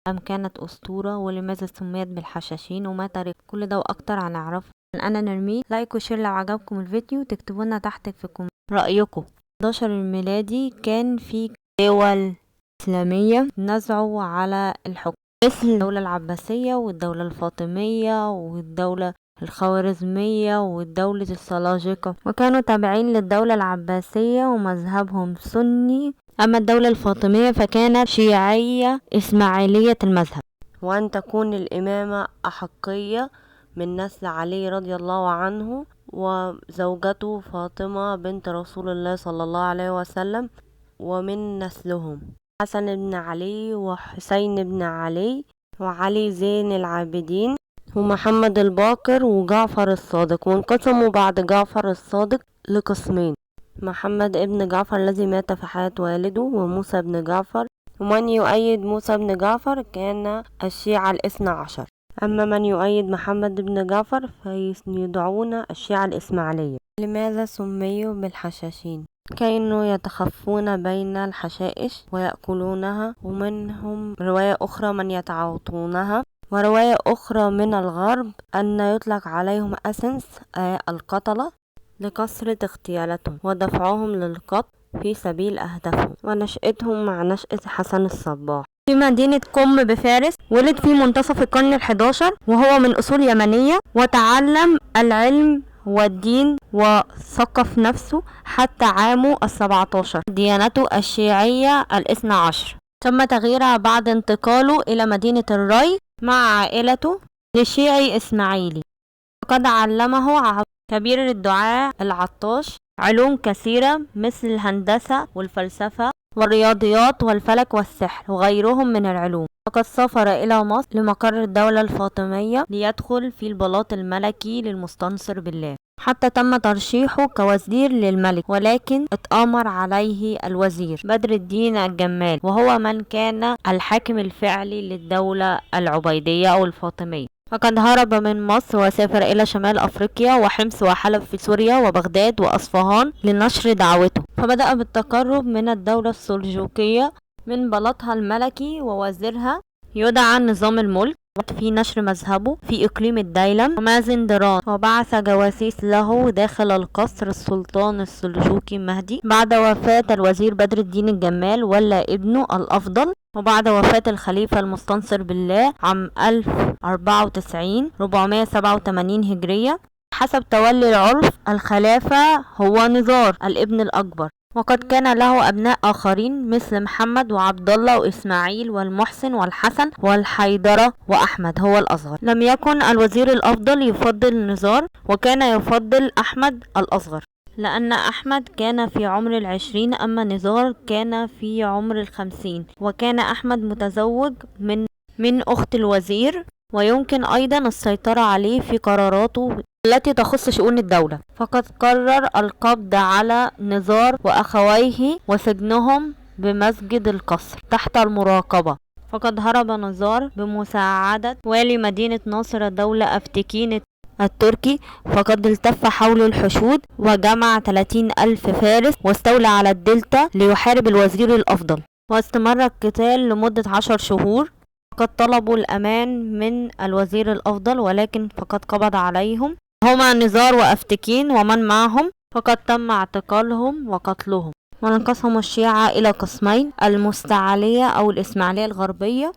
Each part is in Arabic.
أم كانت أسطورة؟ ولماذا سميت بالحشاشين؟ وما تاريخ كل ده وأكتر هنعرفه. أنا نرمين. لايك وشير لو عجبكم الفيديو، تكتبوا لنا تحت في كومنت رأيكم. 11 الميلادي كان في دول إسلامية نزعوا على الحكم، مثل الدولة العباسية والدولة الفاطمية والدولة الخوارزمية والدولة السلاجقة، وكانوا تابعين للدولة العباسية ومذهبهم سني. أما الدولة الفاطمية فكانت شيعية إسماعيلية المذهب، وأن تكون الإمامة أحقية من نسل علي رضي الله عنه وزوجته فاطمة بنت رسول الله صلى الله عليه وسلم، ومن نسلهم حسن بن علي وحسين بن علي وعلي زين العابدين ومحمد الباقر وجعفر الصادق. وانقسموا بعد جعفر الصادق لقسمين: محمد ابن جعفر الذي مات في حياة والده، وموسى بن جعفر. ومن يؤيد موسى بن جعفر كان الشيعة الاثنى عشر، أما من يؤيد محمد بن جعفر فيدعون الشيعة الإسماعيلية. لماذا سميوا بالحشاشين؟ كانوا يتخفون بين الحشائش ويأكلونها، ومنهم رواية أخرى من يتعاطونها، ورواية أخرى من الغرب أن يطلق عليهم أسنس القتلة لكثرة اغتيالاتهم ودفعهم للقتل في سبيل أهدافهم. ونشأتهم مع نشأة حسن الصباح في مدينة قم بفارس. ولد في منتصف القرن ال11 وهو من أصول يمنية، وتعلم العلم والدين وثقف نفسه حتى عامه ال17. ديانته الشيعية الاثنى عشر، تم تغييرها بعد انتقاله إلى مدينة الري مع عائلته لشيعي إسماعيلي. وقد علمه كبير الدعاة العطاش علوم كثيرة مثل الهندسة والفلسفة والرياضيات والفلك والسحر وغيرهم من العلوم. وقد سافر إلى مصر لمقر الدولة الفاطمية ليدخل في البلاط الملكي للمستنصر بالله، حتى تم ترشيحه كوزير للملك، ولكن اتآمر عليه الوزير بدر الدين الجمال، وهو من كان الحاكم الفعلي للدولة العبيدية أو الفاطمية. فقد هرب من مصر وسافر إلى شمال أفريقيا وحمص وحلب في سوريا وبغداد وأصفهان لنشر دعوته. فبدأ بالتقرب من الدولة السلجوقية من بلاطها الملكي، ووزيرها يدعى نظام الملك في نشر مذهبه في إقليم الديلم ومازندران، وبعث جواسيس له داخل القصر السلطان السلجوقي مهدي. بعد وفاة الوزير بدر الدين الجمال ولى ابنه الأفضل، وبعد وفاة الخليفة المستنصر بالله عام 1094 487 هجرية حسب تولي العرف الخلافة هو نزار الابن الأكبر. وقد كان له أبناء آخرين مثل محمد وعبد الله وإسماعيل والمحسن والحسن والحيدرة، وأحمد هو الأصغر. لم يكن الوزير الأفضل يفضل نزار، وكان يفضل أحمد الأصغر، لأن أحمد كان في عمر 20 أما نزار كان في عمر 50. وكان أحمد متزوج من أخت الوزير، ويمكن أيضا السيطرة عليه في قراراته التي تخص شؤون الدولة. فقد قرر القبض على نزار وأخويه وسجنهم بمسجد القصر تحت المراقبة. فقد هرب نزار بمساعدة والي مدينة ناصر الدولة أفتكين التركي، فقد التف حول الحشود وجمع 30,000 فارس واستولى على الدلتا ليحارب الوزير الأفضل. واستمر القتال لمدة 10 شهور. فقد طلبوا الأمان من الوزير الأفضل، ولكن فقد قبض عليهم هما نزار وأفتكين ومن معهم، فقد تم اعتقالهم وقتلهم. وانقسموا الشيعة إلى قسمين: المستعلية أو الإسماعيلية الغربية،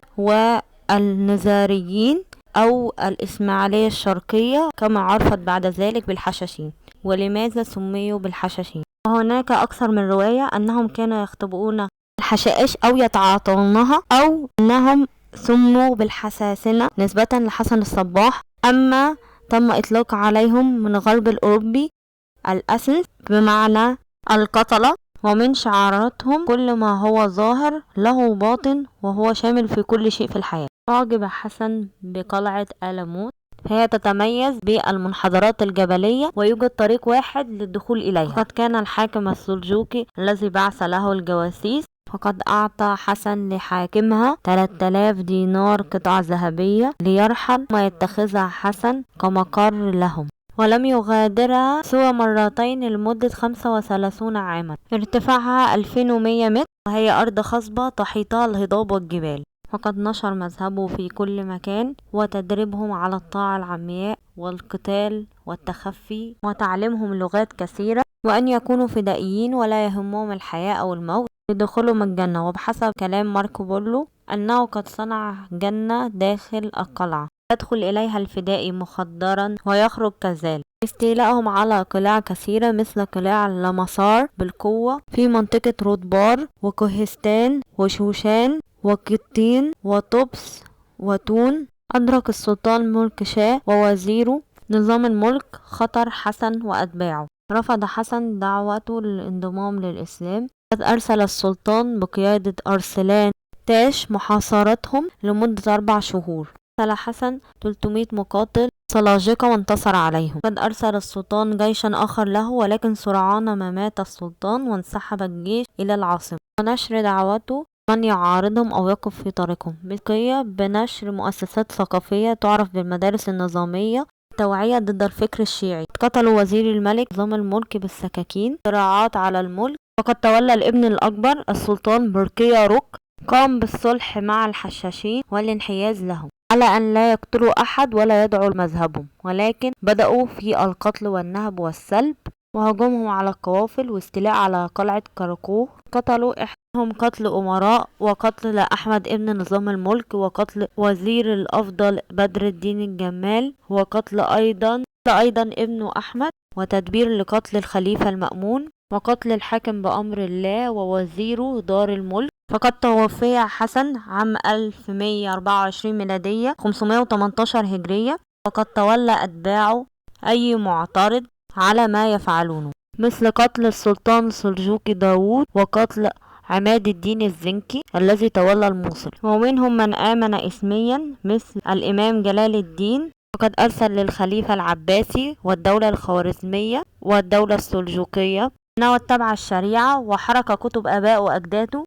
والنزاريين أو الإسماعيلية الشرقية، كما عرفت بعد ذلك بالحشاشين. ولماذا سميوا بالحشاشين؟ هناك أكثر من رواية أنهم كانوا يختبئون الحشائش أو يتعاطونها، أو أنهم سموا بالحساسنة نسبة لحسن الصباح. أما تم إطلاق عليهم من غرب الأوروبي الأسنس بمعنى القتلة. ومن شعاراتهم كل ما هو ظاهر له باطن، وهو شامل في كل شيء في الحياة. أعجب حسن بقلعة آلموت، هي تتميز بالمنحدرات الجبلية ويوجد طريق واحد للدخول إليها. قد كان الحاكم السلجوقي الذي بعث له الجواسيس، فقد أعطى حسن لحاكمها 3000 دينار قطعة ذهبية ليرحل ويتخذها حسن كمقر لهم، ولم يغادرها سوى مرتين لمدة 35 عاما. ارتفاعها 2100 متر، وهي أرض خصبة تحيطها الهضاب والجبال. فقد نشر مذهبه في كل مكان، وتدريبهم على الطاعة العمياء والقتال والتخفي وتعليمهم لغات كثيرة، وأن يكونوا فدائيين ولا يهمهم الحياة أو الموت لدخولهم الجنة. وبحسب كلام ماركو بولو أنه قد صنع جنة داخل القلعة يدخل إليها الفدائي مخدرا ويخرج كذلك. استيلائهم على قلاع كثيرة مثل قلاع لاماسار بالقوة في منطقة رودبار وكوهستان وشوشان وقطين وطبس وتون. أدرك السلطان ملك شاه ووزيره نظام الملك خطر حسن وأتباعه. رفض حسن دعوته للانضمام للإسلام. قد أرسل السلطان بقيادة أرسلان تاش محاصرتهم لمدة 4 شهور. أرسل حسن 300 مقاتل سلاجقة وانتصر عليهم. قد أرسل السلطان جيشا آخر له، ولكن سرعان ما مات السلطان وانسحب الجيش إلى العاصمة ونشر دعوته من يعارضهم أو يقف في طريقهم. بقية بنشر مؤسسات ثقافية تعرف بالمدارس النظامية توعية ضد الفكر الشيعي. قتلوا وزير الملك نظام الملك بالسكاكين. صراعات على الملك. وقد تولى الابن الأكبر السلطان بركيا روك قام بالصلح مع الحشاشين والانحياز لهم على أن لا يقتلوا أحد ولا يدعوا مذهبهم، ولكن بدأوا في القتل والنهب والسلب وهجومهم على القوافل واستيلاء على قلعة كراكوه. قتلوا إحداهم قتل أمراء، وقتل أحمد ابن نظام الملك، وقتل وزير الأفضل بدر الدين الجمال، وقتل أيضا ابن أحمد، وتدبير لقتل الخليفة المأمون، وقتل الحاكم بأمر الله ووزيره دار الملك. فقد توفي حسن عام 1124 ميلادية 518 هجرية. وقد تولى أتباعه أي معترض على ما يفعلونه، مثل قتل السلطان السلجوقي داوود، وقتل عماد الدين الزنكي الذي تولى الموصل. ومنهم من آمن اسميا مثل الإمام جلال الدين. وقد أرسل للخليفة العباسي والدولة الخوارزمية والدولة السلجوقية أنه اتبع الشريعة وحرق كتب آباء وأجداده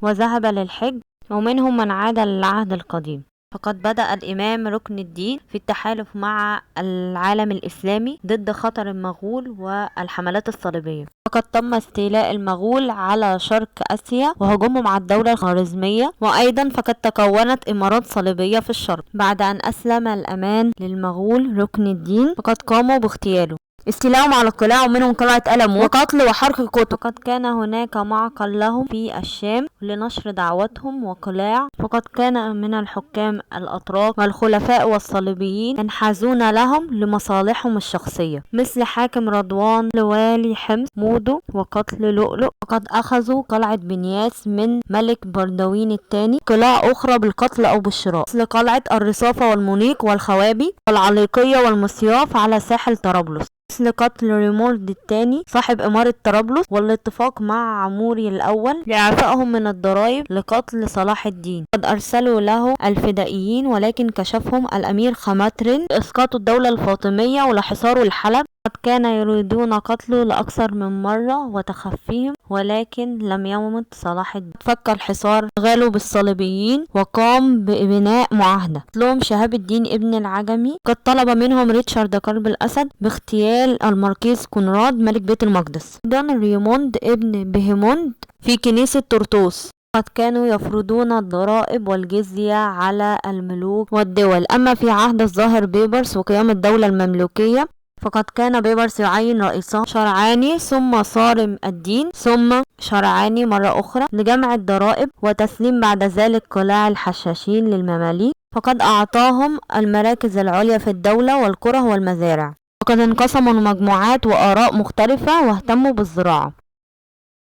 وذهب للحج. ومنهم من عاد للعهد القديم. فقد بدأ الإمام ركن الدين في التحالف مع العالم الإسلامي ضد خطر المغول والحملات الصليبية. فقد تم استيلاء المغول على شرق آسيا وهجومهم على الدولة الخوارزمية، وأيضا فقد تكونت إمارات صليبية في الشرق. بعد أن أسلم الأمان للمغول ركن الدين فقد قاموا باغتياله، استيلاءهم على القلاع ومنهم قلعة ألم وقتل وحرق كتب. فقد كان هناك معقل لهم في الشام لنشر دعوتهم وقلاع. فقد كان من الحكام الأتراك والخلفاء والصليبيين ينحازون لهم لمصالحهم الشخصية، مثل حاكم رضوان لوالي حمص مودو وقتل لؤلؤ. فقد أخذوا قلعة بنياس من ملك بردوين الثاني. قلاع أخرى بالقتل أو بالشراء مثل قلعة الرصافة والمنيق والخوابي والعليقية والمصياف على ساحل طرابلس، مثل قتل ريمورد الثاني صاحب إمارة طرابلس، والاتفاق مع عموري الأول لإعفائهم من الضرائب لقتل صلاح الدين. قد أرسلوا له الفدائيين، ولكن كشفهم الأمير خماترن لإسقاط الدولة الفاطمية ولحصار الحلب. قد كان يريدون قتله لأكثر من مرة وتخفيهم، ولكن لم يمت صلاح الدين. فك الحصار غالوا بالصليبيين وقام ببناء معاهدة. قتلهم شهاب الدين ابن العجمي. قد طلب منهم ريتشارد قلب الأسد باغتيال الماركيز كونراد ملك بيت المقدس. دان ريموند ابن بهيموند في كنيسة طرطوس. قد كانوا يفرضون الضرائب والجزية على الملوك والدول. أما في عهد الظاهر بيبرس وقيام الدولة المملوكية فقد كان بيبرس يعين رئيسه شرعاني ثم صارم الدين ثم شرعاني مرة أخرى لجمع الضرائب وتسليم بعد ذلك قلاع الحشاشين للمماليك. فقد أعطاهم المراكز العليا في الدولة والقرى والمزارع. وقد انقسموا لمجموعات وآراء مختلفة واهتموا بالزراعة.